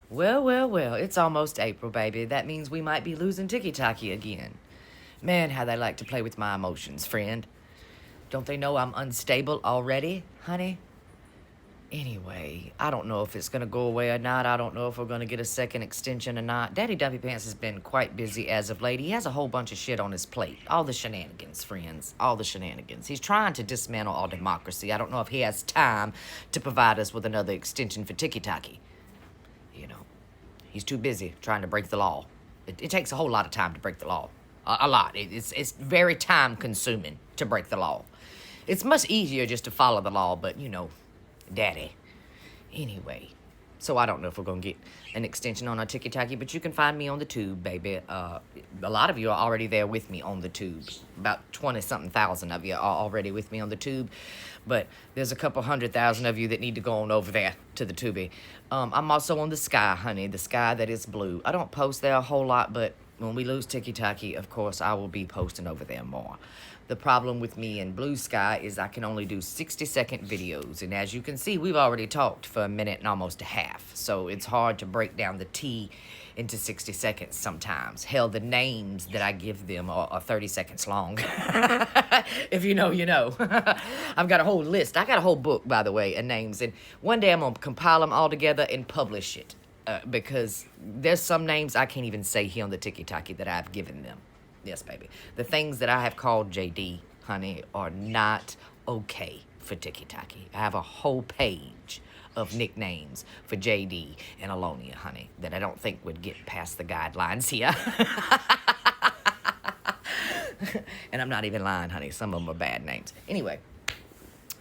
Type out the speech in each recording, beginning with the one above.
Well, well, well, it's almost April, baby. That means we might be losing Tiki-Taki again. Man, how they like to play with my emotions, friend. Don't they know I'm unstable already, honey? Anyway, I don't know if it's gonna go away or not. I don't know if we're gonna get a second extension or not. Daddy Dumpy Pants has been quite busy as of late. He has a whole bunch of shit on his plate. All the shenanigans, friends. All the shenanigans. He's trying to dismantle all democracy. I don't know if he has time to provide us with another extension for Tiki-Taki. You know, he's too busy trying to break the law. It takes a whole lot of time to break the law. A lot. It's very time consuming to break the law. It's much easier just to follow the law, but Daddy. Anyway, so I don't know if we're going to get an extension on our Tiki-Taki, but you can find me on the tube, baby. A lot of you are already there with me on the tube. About 20-something thousand of you are already with me on the tube. But there's a couple 100,000 of you that need to go on over there to the tubey. I'm also on the Sky, honey, the Sky that is blue. I don't post there a whole lot, but when we lose Tiki-Taki, of course, I will be posting over there more. The problem with me and Blue Sky is I can only do 60-second videos. And as you can see, we've already talked for a minute and almost a half. So it's hard to break down the tea into 60 seconds sometimes. Hell, the names that I give them are 30 seconds long. If you know, you know. I've got a whole list. I got a whole book, by the way, of names. And one day I'm going to compile them all together and publish it. Because there's some names I can't even say here on the Tiki-Taki that I've given them. Yes, baby. The things that I have called JD, honey, are not okay for Tiki-Taki. I have a whole page of nicknames for JD and Alonia, honey, that I don't think would get past the guidelines here. And I'm not even lying, honey. Some of them are bad names. Anyway,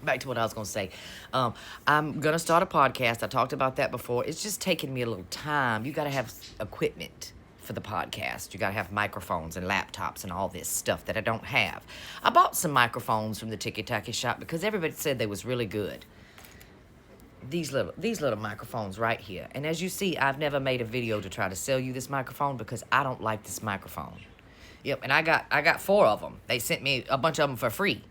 back to what I was going to say. I'm going to start a podcast. I talked about that before. It's just taking me a little time. You got to have equipment for the podcast. You got to have microphones and laptops and all this stuff that I don't have. I bought some microphones from the Tiki-Taki shop because everybody said they was really good. These little microphones right here. And as you see, I've never made a video to try to sell you this microphone because I don't like this microphone. Yep, and I got 4 of them. They sent me a bunch of them for free.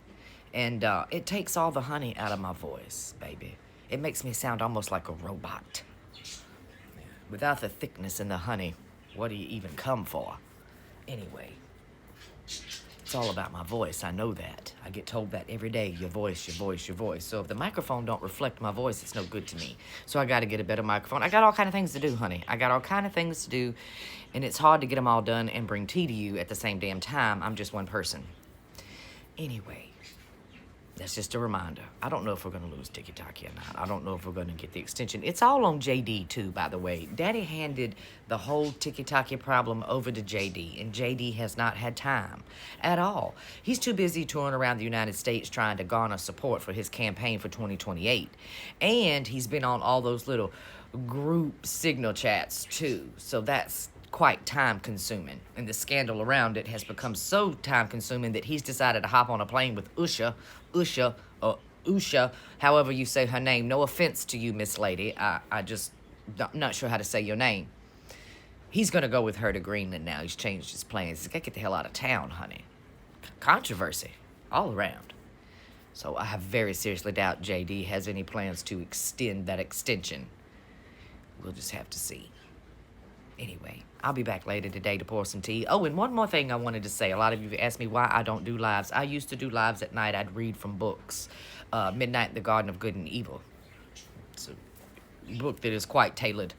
And it takes all the honey out of my voice, baby. It makes me sound almost like a robot. Without the thickness and the honey, what do you even come for? Anyway, it's all about my voice. I know that. I get told that every day. Your voice, your voice, your voice. So if the microphone don't reflect my voice, it's no good to me. So I got to get a better microphone. I got all kind of things to do, honey. I got all kind of things to do. And it's hard to get them all done and bring tea to you at the same damn time. I'm just one person. Anyway. That's just a reminder. I don't know if we're going to lose Tiki-Taki or not. I don't know if we're going to get the extension. It's all on JD, too, by the way. Daddy handed the whole Tiki-Taki problem over to JD, and JD has not had time at all. He's too busy touring around the United States trying to garner support for his campaign for 2028. And he's been on all those little group signal chats, too. So that's quite time-consuming, and the scandal around it has become so time-consuming that he's decided to hop on a plane with Usha, however you say her name. No offense to you, Miss Lady. I just not sure how to say your name. He's gonna go with her to Greenland now. He's changed his plans. He's gotta get the hell out of town, honey. Controversy all around. So I have very seriously doubt JD has any plans to extend that extension. We'll just have to see. Anyway, I'll be back later today to pour some tea. Oh, and one more thing I wanted to say. A lot of you have asked me why I don't do lives. I used to do lives at night. I'd read from books. Midnight in the Garden of Good and Evil. It's a book that is quite tailored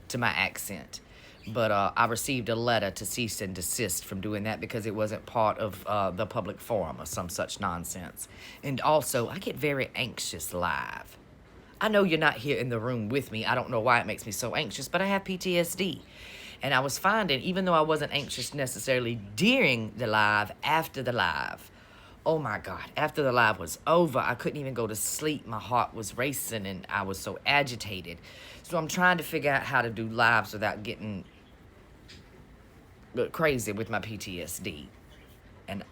to my accent. But I received a letter to cease and desist from doing that because it wasn't part of the public forum or some such nonsense. And also, I get very anxious live. I know you're not here in the room with me. I don't know why it makes me so anxious, but I have PTSD. And I was finding, even though I wasn't anxious necessarily during the live, after the live, oh my God, after the live was over, I couldn't even go to sleep. My heart was racing and I was so agitated. So I'm trying to figure out how to do lives without getting crazy with my PTSD. And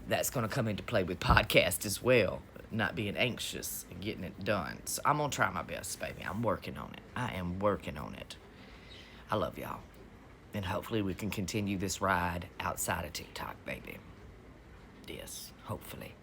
that's going to come into play with podcast as well. Not being anxious and getting it done. So I'm going to try my best, baby. I'm working on it. I am working on it. I love y'all. And hopefully we can continue this ride outside of TikTok, baby. Yes, hopefully.